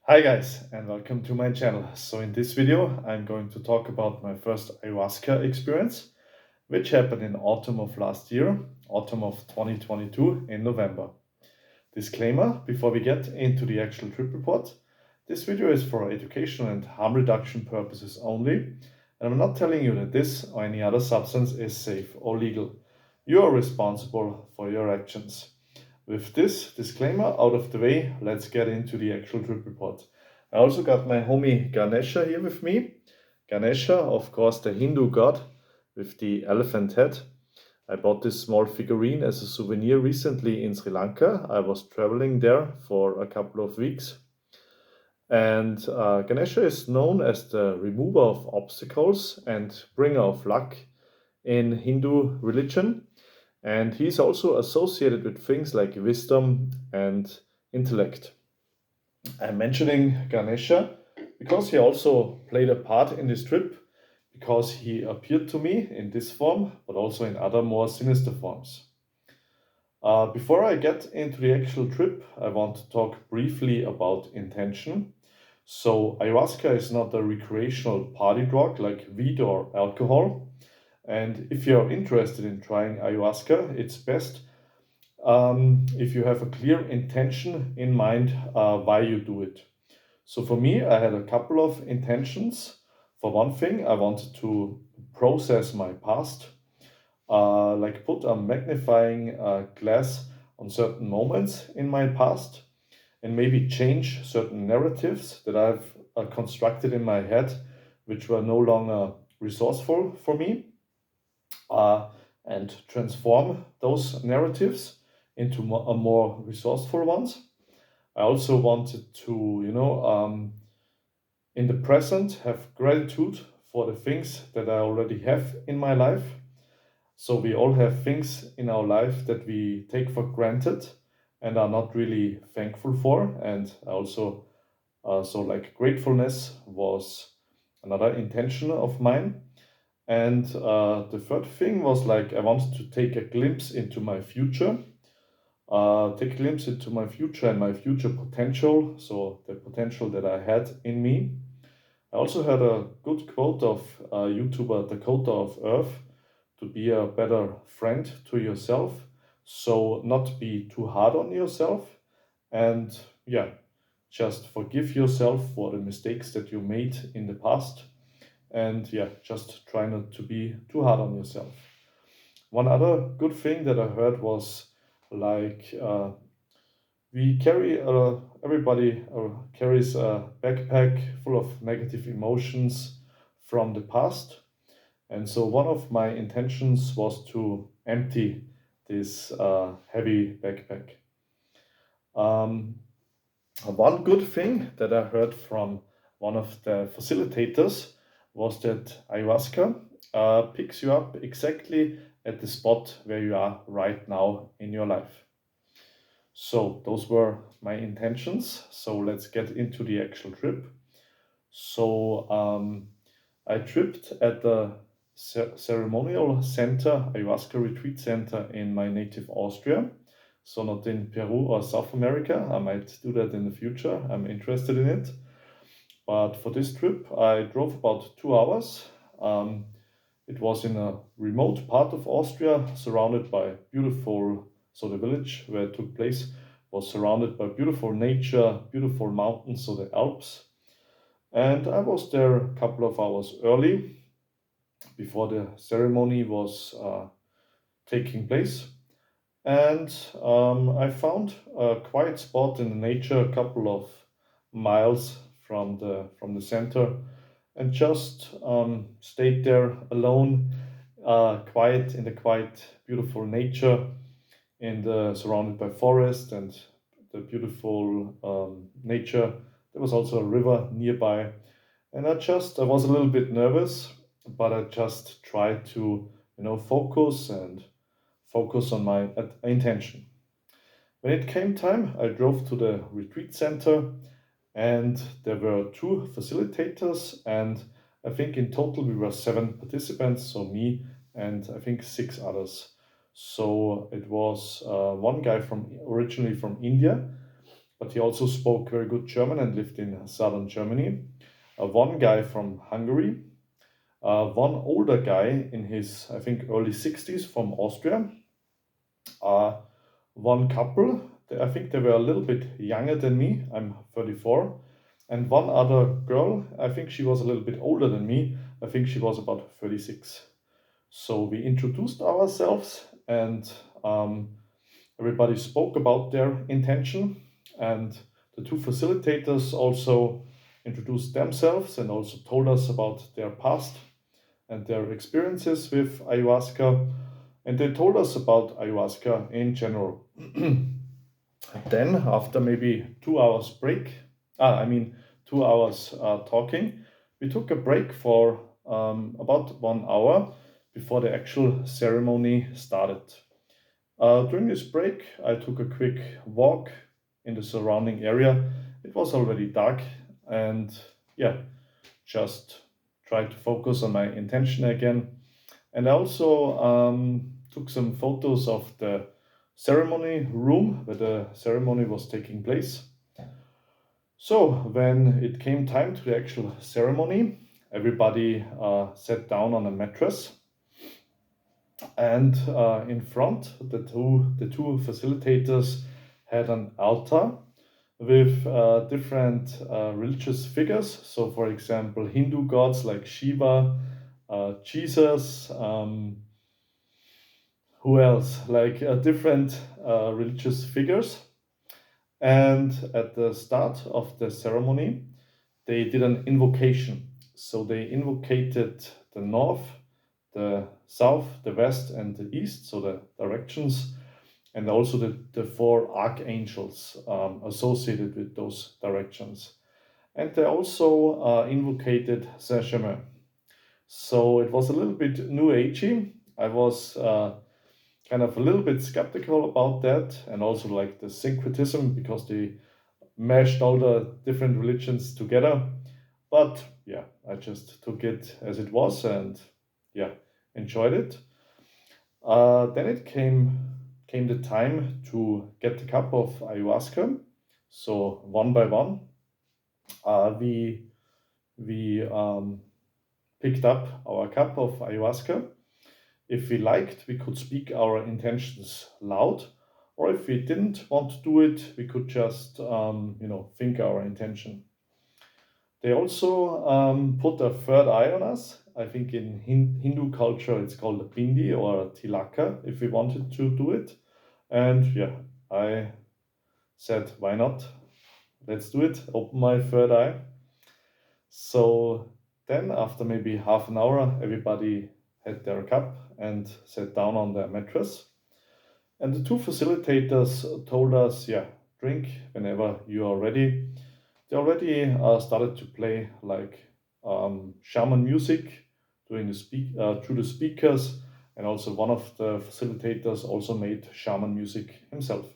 Hi guys and welcome to my channel. So in this video I'm going to talk about my first ayahuasca experience, which happened in autumn of last year, autumn of 2022 in November. Disclaimer before we get into the actual trip report: this video is for education and harm reduction purposes only, and I'm not telling you that this or any other substance is safe or legal. You are responsible for your actions. With this disclaimer out of the way, let's get into the actual trip report. I also got my homie Ganesha here with me. Ganesha, of course, the Hindu god with the elephant head. I bought this small figurine as a souvenir recently in Sri Lanka. I was traveling there for a couple of weeks. And Ganesha is known as the remover of obstacles and bringer of luck in Hindu religion. And he's also associated with things like wisdom and intellect. I'm mentioning Ganesha because he also played a part in this trip, because he appeared to me in this form, but also in other more sinister forms. Before I get into the actual trip, I want to talk briefly about intention. So, ayahuasca is not a recreational party drug like weed or alcohol. And if you're interested in trying ayahuasca, it's best if you have a clear intention in mind why you do it. So for me, I had a couple of intentions. For one thing, I wanted to process my past, like put a magnifying glass on certain moments in my past and maybe change certain narratives that I've constructed in my head, which were no longer resourceful for me, uh, and transform those narratives into a more resourceful ones. I also wanted to, in the present, have gratitude for the things that I already have in my life. So we all have things in our life that we take for granted and are not really thankful for. And I also, so like gratefulness was another intention of mine. And the third thing was like I wanted to take a glimpse into my future, take a glimpse into my future and my future potential, so the potential that I had in me. I also had a good quote of YouTuber Dakota of Earth: to be a better friend to yourself, so not be too hard on yourself, and yeah, just forgive yourself for the mistakes that you made in the past, and yeah, just try not to be too hard on yourself. One other good thing that I heard was like we carry everybody carries a backpack full of negative emotions from the past, and so one of my intentions was to empty this heavy backpack. Um, One good thing that I heard from one of the facilitators was that ayahuasca picks you up exactly at the spot where you are right now in your life. So, those were my intentions. So, let's get into the actual trip. So, I tripped at the ceremonial center, ayahuasca retreat center in my native Austria. So, not in Peru or South America. I might do that in the future. I'm interested in it. But for this trip, I drove about 2 hours. Um, it was in a remote part of Austria, surrounded by beautiful, so the village where it took place was surrounded by beautiful nature, beautiful mountains, so the Alps. And I was there a couple of hours early before the ceremony was taking place. And I found a quiet spot in the nature, a couple of miles from the center, and just stayed there alone, quiet in the quiet, beautiful nature, in the surrounded by forest and the beautiful nature. There was also a river nearby, and I was a little bit nervous, but I just tried to focus on my intention. When it came time, I drove to the retreat center, and there were two facilitators, and I think in total we were seven participants, so me and I think six others. So it was one guy from originally from India, but he also spoke very good German and lived in southern Germany. One guy from Hungary, one older guy in his, I think, early 60s from Austria, uh, one couple, I think they were a little bit younger than me, I'm 34, and one other girl, I think she was a little bit older than me, I think she was about 36. So we introduced ourselves, and everybody spoke about their intention, and the two facilitators also introduced themselves and also told us about their past and their experiences with ayahuasca, and they told us about ayahuasca in general. Then, after maybe 2 hours break, I mean 2 hours talking, we took a break for about 1 hour before the actual ceremony started. During this break, I took a quick walk in the surrounding area. It was already dark, and yeah, just tried to focus on my intention again. And I also took some photos of the ceremony room where the ceremony was taking place. So, when it came time to the actual ceremony, everybody sat down on a mattress, and in front, the two facilitators had an altar with different religious figures. So, for example, Hindu gods like Shiva, Jesus, who else? Like different religious figures. And at the start of the ceremony, they did an invocation. So they invocated the north, the south, the west, and the east, so the directions, and also the four archangels associated with those directions. And they also invocated Saint Germain. So it was a little bit new agey. I was kind of a little bit skeptical about that, and also like the syncretism, because they mashed all the different religions together. But yeah, I just took it as it was, and yeah, enjoyed it. Then it came the time to get the cup of ayahuasca. So one by one, we picked up our cup of ayahuasca. If we liked, we could speak our intentions loud, or if we didn't want to do it, we could just think our intention. They also put a third eye on us. I think in Hindu culture it's called a bindi or a tilaka if we wanted to do it. And yeah, I said, why not? Let's do it. Open my third eye. So then, after maybe half an hour, everybody had their cup and sat down on their mattress. And the two facilitators told us, yeah, drink whenever you are ready. They already started to play like shaman music through the speakers, and also one of the facilitators also made shaman music himself.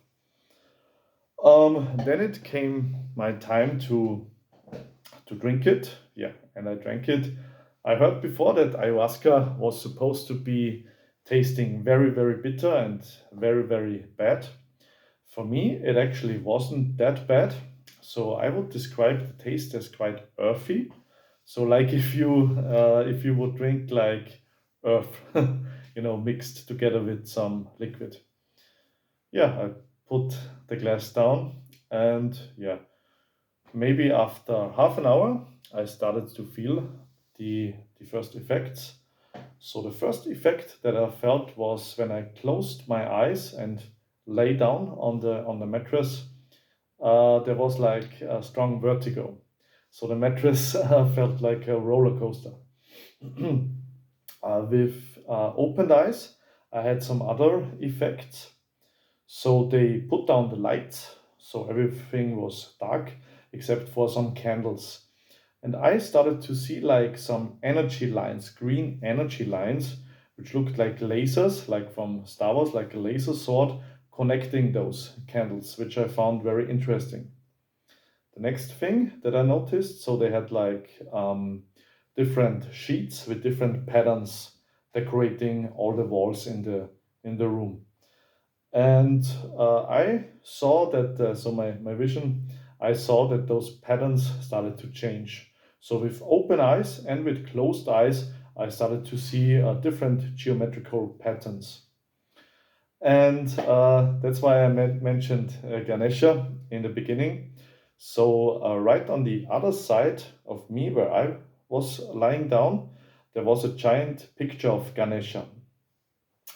Then it came my time to drink it. Yeah, and I drank it. I heard before that ayahuasca was supposed to be tasting very, very bitter and very, very bad. For me, it actually wasn't that bad. So I would describe the taste as quite earthy. So like if you would drink like earth, mixed together with some liquid. Yeah, I put the glass down, and yeah, maybe after half an hour, I started to feel the first effects. So the first effect that I felt was when I closed my eyes and lay down on the mattress. There was like a strong vertigo. So the mattress felt like a roller coaster. With opened eyes, I had some other effects. So they put down the lights, so everything was dark except for some candles. And I started to see like some energy lines, green energy lines, which looked like lasers, like from Star Wars, like a laser sword, connecting those candles, which I found very interesting. The next thing that I noticed, so they had like different sheets with different patterns decorating all the walls in the room. And I saw that, so my vision, I saw that those patterns started to change. So with open eyes and with closed eyes, I started to see different geometrical patterns. And that's why I mentioned Ganesha in the beginning. So, right on the other side of me, where I was lying down, there was a giant picture of Ganesha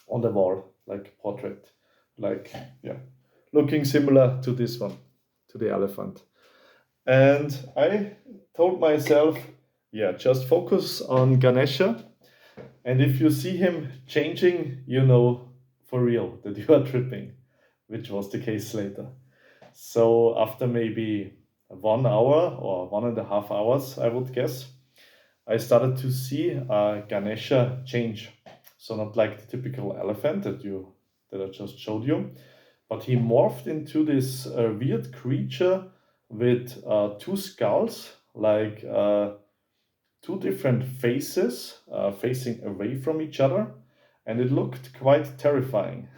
on the wall, like portrait, like, yeah, looking similar to this one, to the elephant. And I told myself, yeah, just focus on Ganesha. And if you see him changing, you know for real that you are tripping, which was the case later. So after maybe 1 hour or 1.5 hours, I would guess, I started to see Ganesha change. So not like the typical elephant that I just showed you, but he morphed into this weird creature with two skulls, like two different faces facing away from each other, and it looked quite terrifying.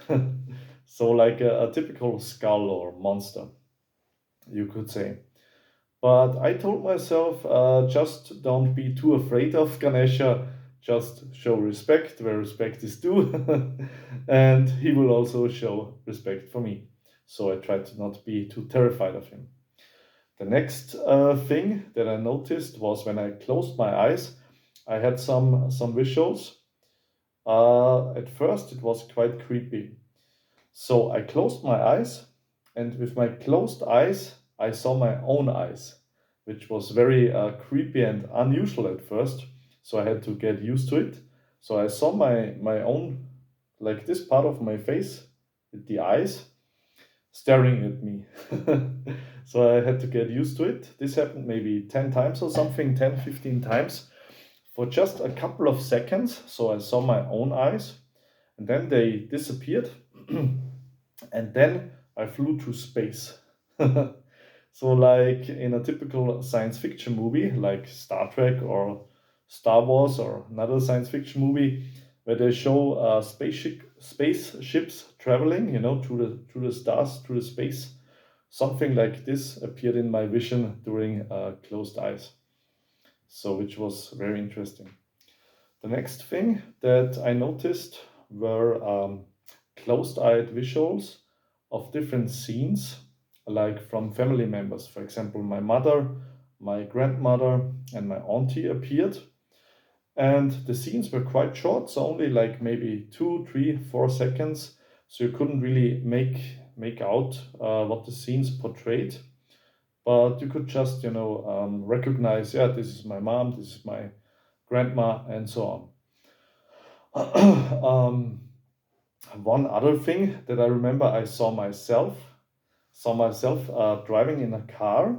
So like a typical skull or monster, you could say. But I told myself, just don't be too afraid of Ganesha. Just show respect where respect is due, and he will also show respect for me. So I tried to not be too terrified of him. The next thing that I noticed was when I closed my eyes, I had some visuals. At first, it was quite creepy. So I closed my eyes, and with my closed eyes, I saw my own eyes, which was very creepy and unusual at first. So I had to get used to it. So I saw my own, like this part of my face with the eyes staring at me. So I had to get used to it. This happened maybe 10 times or something, 10, 15 times for just a couple of seconds. So I saw my own eyes, and then they disappeared. And then I flew to space. So, like in a typical science fiction movie, like Star Trek or Star Wars or another science fiction movie, where they show spaceships traveling, through the stars, through the space. Something like this appeared in my vision during closed eyes. So, which was very interesting. The next thing that I noticed were closed-eyed visuals of different scenes, like from family members. For example, my mother, my grandmother, and my auntie appeared. And the scenes were quite short, so only like maybe 2, 3, 4 seconds. So you couldn't really make out what the scenes portrayed, but you could just recognize, yeah, this is my mom, this is my grandma, and so on. One other thing that I remember, I saw myself driving in a car,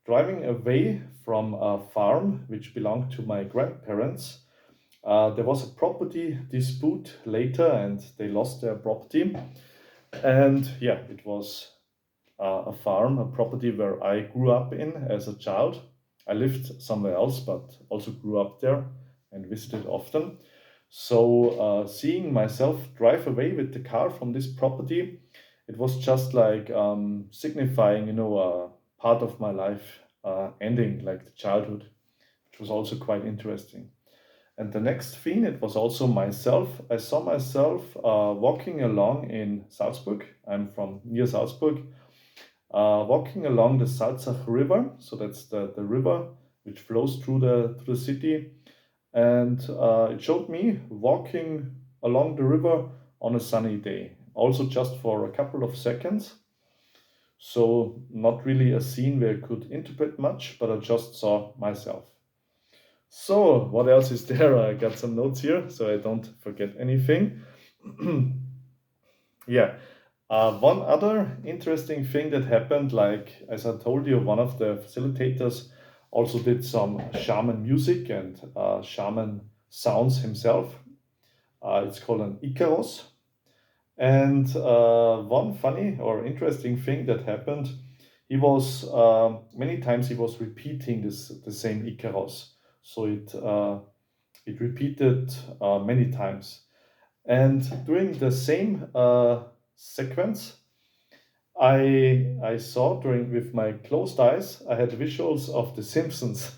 driving away from a farm which belonged to my grandparents. There was a property dispute later, and they lost their property. And yeah, it was a farm, a property where I grew up in as a child. I lived somewhere else, but also grew up there and visited often. So, seeing myself drive away with the car from this property, it was just like signifying, part of my life ending, like the childhood, which was also quite interesting. And the next thing, it was also myself. I saw myself walking along in Salzburg. I'm from near Salzburg, walking along the Salzach River. So that's the river which flows through the city. And it showed me walking along the river on a sunny day, also just for a couple of seconds. So, not really a scene where I could interpret much, but I just saw myself. So, what else is there? I got some notes here so I don't forget anything. Yeah. One other interesting thing that happened, like as I told you, one of the facilitators also did some shaman music and shaman sounds himself. It's called an Icaros. And one funny or interesting thing that happened, he was many times he was repeating the same Icaros. So it repeated many times. And during the same sequence. I saw during with my closed eyes, I had visuals of the Simpsons.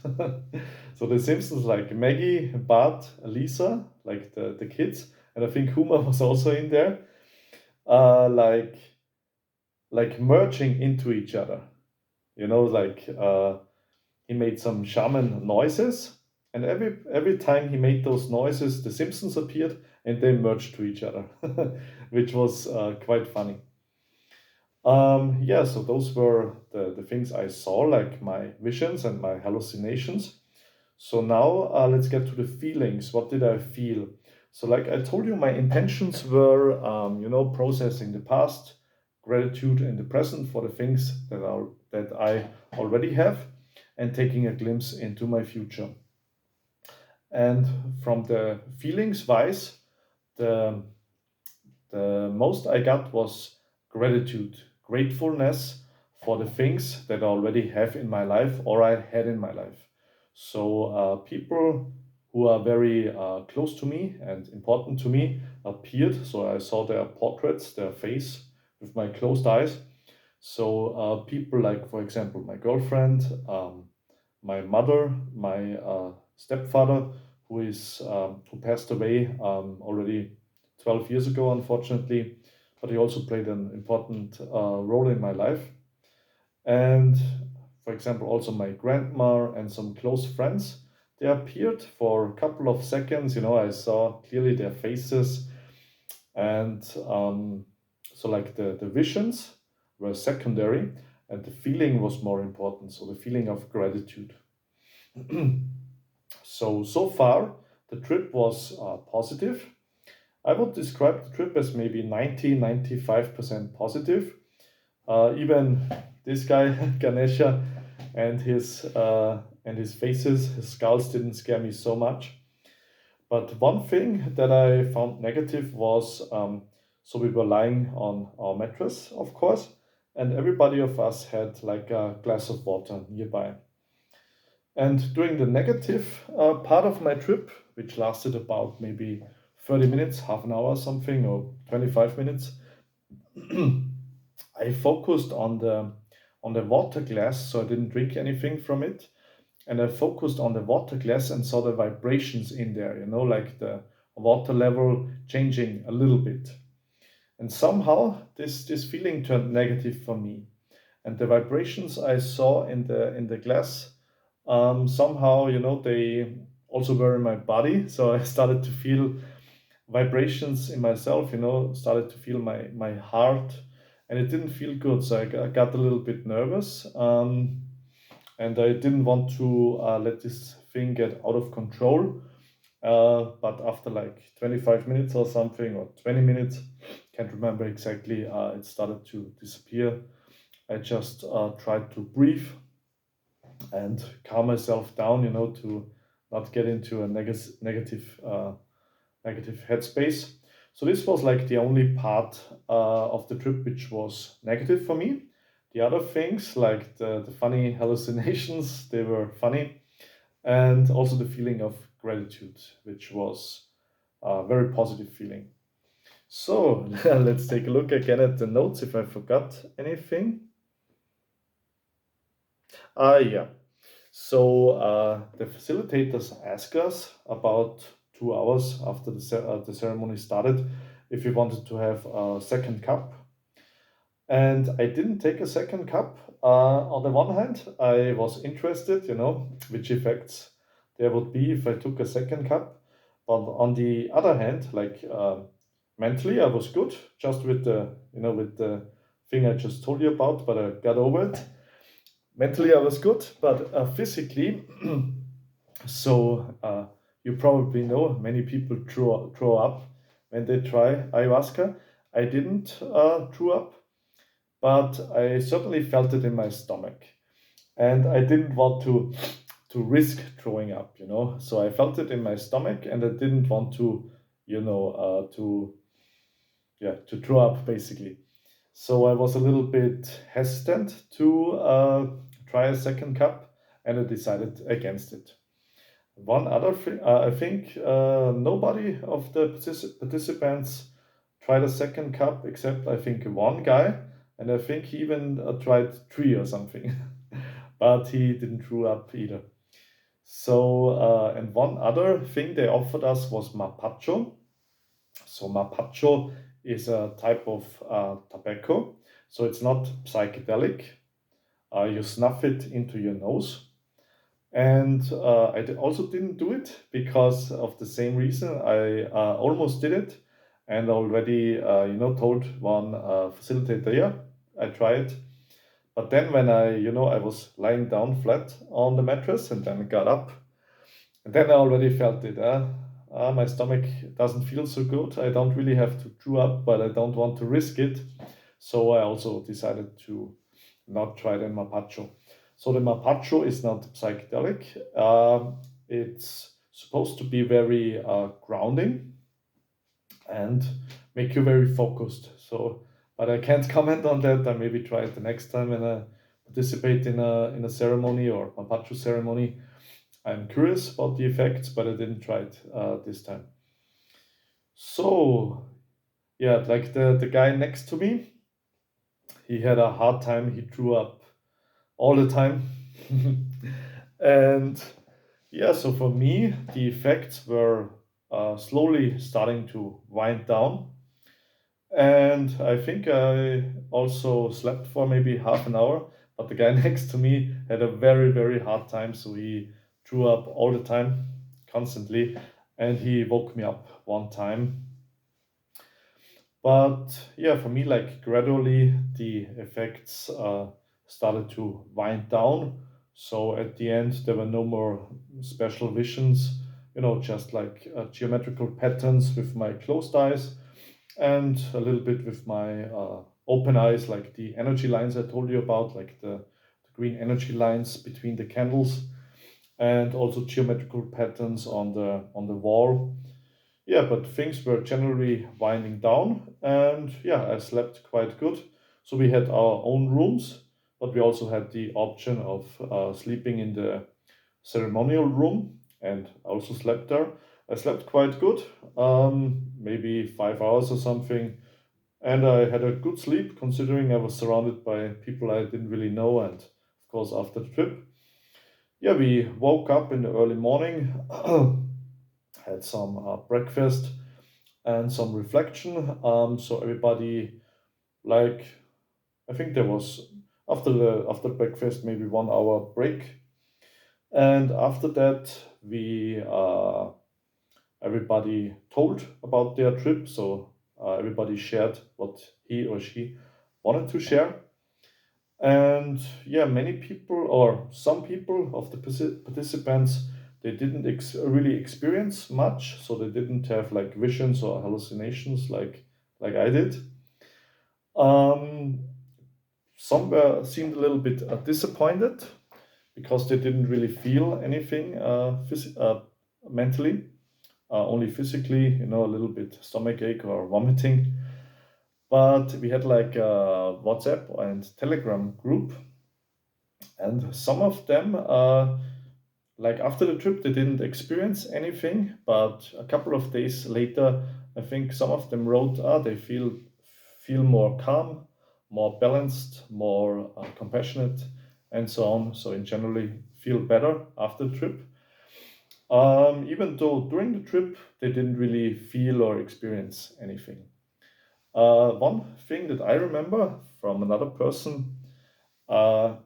So the Simpsons, like Maggie, Bart, Lisa, like the kids, and I think Homer was also in there, uh, like like merging into each other. He made some shaman noises, and every time he made those noises, the Simpsons appeared and they merged to each other, which was quite funny. Yeah, so those were the things I saw, like my visions and my hallucinations. So now let's get to the feelings. What did I feel? So, like I told you, my intentions were, processing the past, gratitude in the present for the things that I already have, and taking a glimpse into my future. And from the feelings wise, the the most I got was gratitude, gratefulness for the things that I already have in my life or I had in my life. So, people who are very close to me and important to me appeared. So, I saw their portraits, their face with my closed eyes. So, people like, for example, my girlfriend, my mother, my stepfather, who passed away already 12 years ago, unfortunately, but he also played an important role in my life. And for example, also my grandma and some close friends, they appeared for a couple of seconds. I saw clearly their faces, and so like the visions were secondary, and the feeling was more important. So the feeling of gratitude. So far, the trip was positive. I would describe the trip as maybe 90-95% positive. Even this guy, Ganesha, and his faces, his skulls didn't scare me so much. But one thing that I found negative was, so we were lying on our mattress, of course, and everybody of us had like a glass of water nearby. And during the negative part of my trip, which lasted about maybe 30 minutes, half an hour, something, or 25 minutes, I focused on the water glass, so I didn't drink anything from it. And I focused on the water glass and saw the vibrations in there, like the water level changing a little bit. And somehow this feeling turned negative for me. And the vibrations I saw in the glass, somehow, they also were in my body. So I started to feel vibrations in myself, started to feel my heart, and it didn't feel good. So I got a little bit nervous, and I didn't want to let this thing get out of control. But after like 25 minutes or something, or 20 minutes, can't remember exactly, it started to disappear. I just tried to breathe and calm myself down, to not get into a negative headspace. So this was like the only part of the trip which was negative for me. The other things, like the funny hallucinations, they were funny, and also the feeling of gratitude, which was a very positive feeling. So let's take a look again at the notes if I forgot anything. Yeah. So the facilitators asked us about 2 hours after the ceremony started if we wanted to have a second cup. And I didn't take a second cup. On the one hand, I was interested, which effects there would be if I took a second cup. But on the other hand, like mentally, I was good, just with the thing I just told you about, but I got over it. Mentally, I was good, but physically, so you probably know many people throw up when they try ayahuasca. I didn't throw up, but I certainly felt it in my stomach, and I didn't want to risk throwing up. So I felt it in my stomach, and I didn't want to, to yeah, to throw up basically. So I was a little bit hesitant to try a second cup, and I decided against it. One other thing, I think nobody of the participants tried a second cup, except I think one guy, and I think he even tried three or something, but he didn't throw up either. So, and one other thing they offered us was mapacho. So, mapacho is a type of tobacco. So, it's not psychedelic. You snuff it into your nose. And also didn't do it because of the same reason. I almost did it and already, told one facilitator, yeah, I tried. But then when I was lying down flat on the mattress and then got up, and then I already felt it. My stomach doesn't feel so good. I don't really have to chew up, but I don't want to risk it. So I also decided to not try the mapacho. So the mapacho is not psychedelic. It's supposed to be very grounding and make you very focused. So, but I can't comment on that. I maybe try it the next time when I participate in a ceremony or mapacho ceremony. I'm curious about the effects, but I didn't try it this time. So yeah, like the guy next to me, he had a hard time. He threw up all the time. And yeah, so for me, the effects were slowly starting to wind down. And I think I also slept for maybe half an hour, but the guy next to me had a very, very hard time. So he threw up all the time, constantly. And he woke me up one time. But yeah, for me, like gradually the effects started to wind down. So at the end, there were no more special visions, just like geometrical patterns with my closed eyes and a little bit with my open eyes, like the energy lines I told you about, like the green energy lines between the candles, and also geometrical patterns on the wall. Yeah, but things were generally winding down, and yeah, I slept quite good. So we had our own rooms, but we also had the option of sleeping in the ceremonial room, and I also slept there. I slept quite good, maybe 5 hours or something, and I had a good sleep considering I was surrounded by people I didn't really know, and of course, after the trip. Yeah, we woke up in the early morning, had some breakfast and some reflection. So everybody, like, I think there was after breakfast maybe 1 hour break, and after that we everybody told about their trip. So everybody shared what he or she wanted to share, and yeah, many people or some people of the participants, they didn't really experience much, so they didn't have like visions or hallucinations like I did. Um, some were seemed a little bit disappointed because they didn't really feel anything mentally, only physically, a little bit stomach ache or vomiting. But we had like a WhatsApp and Telegram group, and some of them, like after the trip, they didn't experience anything, but a couple of days later, I think some of them wrote, they feel more calm, more balanced, more compassionate, and so on. So in generally feel better after the trip. Even though during the trip they didn't really feel or experience anything. One thing that I remember from another person, uh,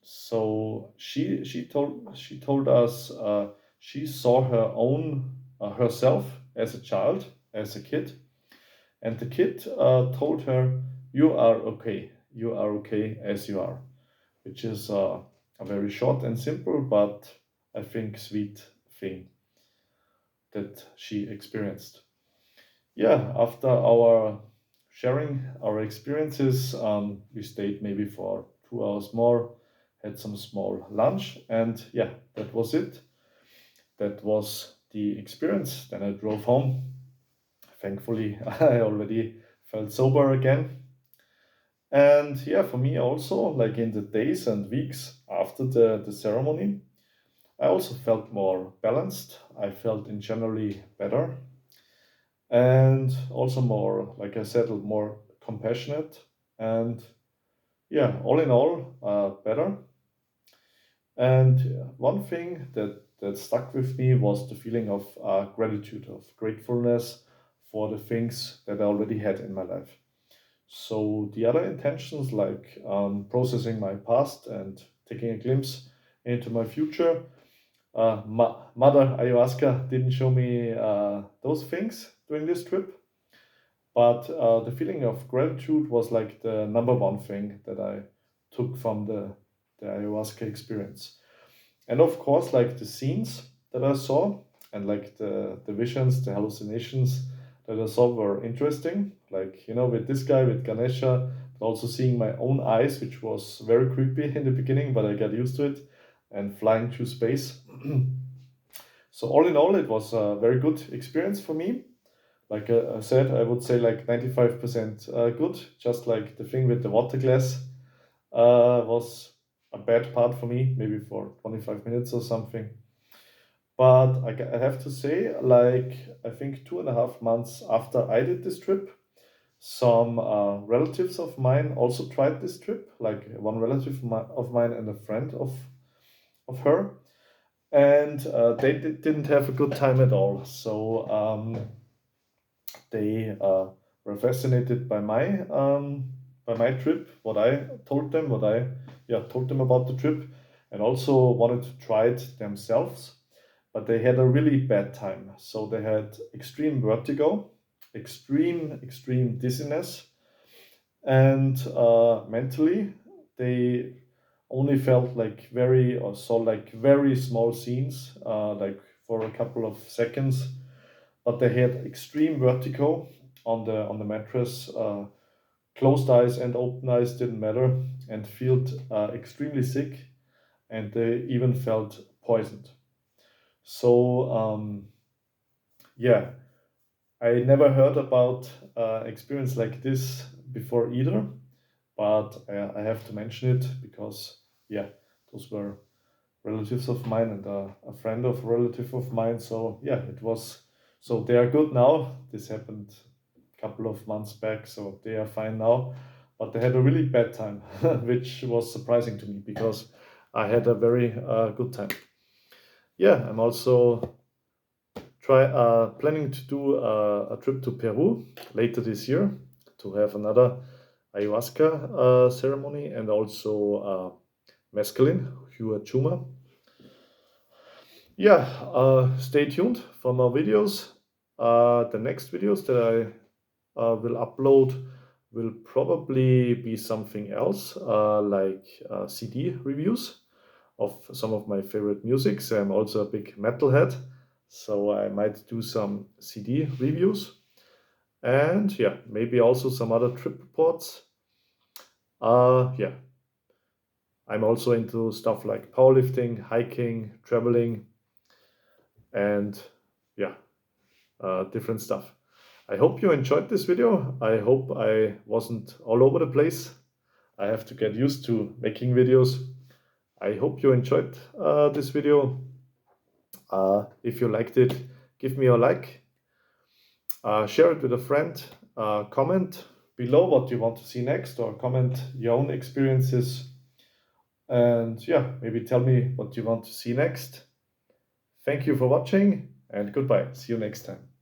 so she told us she saw her own herself as a child, as a kid, and the kid told her, "You are okay. You are okay as you are," which is a very short and simple, but I think sweet thing that she experienced. Yeah, after our sharing our experiences, we stayed maybe for 2 hours more, had some small lunch, and yeah, that was it. That was the experience. Then I drove home. Thankfully, I already felt sober again. And yeah, for me also, like in the days and weeks after the ceremony, I also felt more balanced. I felt in generally better. and also more, like I said, more compassionate, and yeah, all in all, better. And one thing that stuck with me was the feeling of gratitude, of gratefulness for the things that I already had in my life. So the other intentions, like processing my past and taking a glimpse into my future, Mother Ayahuasca didn't show me those things during this trip, but the feeling of gratitude was like the number one thing that I took from the ayahuasca experience. And of course, like the scenes that I saw and like the visions, the hallucinations that I saw were interesting. Like, with this guy, with Ganesha, but also seeing my own eyes, which was very creepy in the beginning, but I got used to it, and flying through space. So, all in all, it was a very good experience for me. Like I said, I would say like 95% good, just like the thing with the water glass was a bad part for me, maybe for 25 minutes or something. But I have to say, like, I think 2.5 months after I did this trip, some relatives of mine also tried this trip, like one relative of mine and a friend of her. And they didn't have a good time at all. So they were fascinated by my trip, what I told them, what I told them about the trip, and also wanted to try it themselves. But they had a really bad time. So they had extreme vertigo, extreme dizziness, and mentally they only felt like very or saw like very small scenes, like for a couple of seconds, but they had extreme vertigo on the mattress. Closed eyes and open eyes didn't matter, and felt extremely sick, and they even felt poisoned. So yeah, I never heard about experience like this before either, but I have to mention it because yeah, those were relatives of mine and a friend of a relative of mine. So yeah, it was. So they are good now. This happened a couple of months back, so they are fine now. But they had a really bad time, which was surprising to me because I had a very good time. Yeah, I'm also planning to do a trip to Peru later this year to have another ayahuasca ceremony and also mescaline, huachuma. Yeah, stay tuned for more videos. The next videos that I will upload will probably be something else, like CD reviews of some of my favorite musics. I'm also a big metalhead, so I might do some CD reviews. And yeah, maybe also some other trip reports. Yeah, I'm also into stuff like powerlifting, hiking, traveling, and yeah, different stuff. I hope you enjoyed this video. I hope I wasn't all over the place. I have to get used to making videos. I hope you enjoyed this video. If you liked it, give me a like, share it with a friend, comment below what you want to see next, or comment your own experiences. And yeah, maybe tell me what you want to see next. Thank you for watching, and goodbye. See you next time.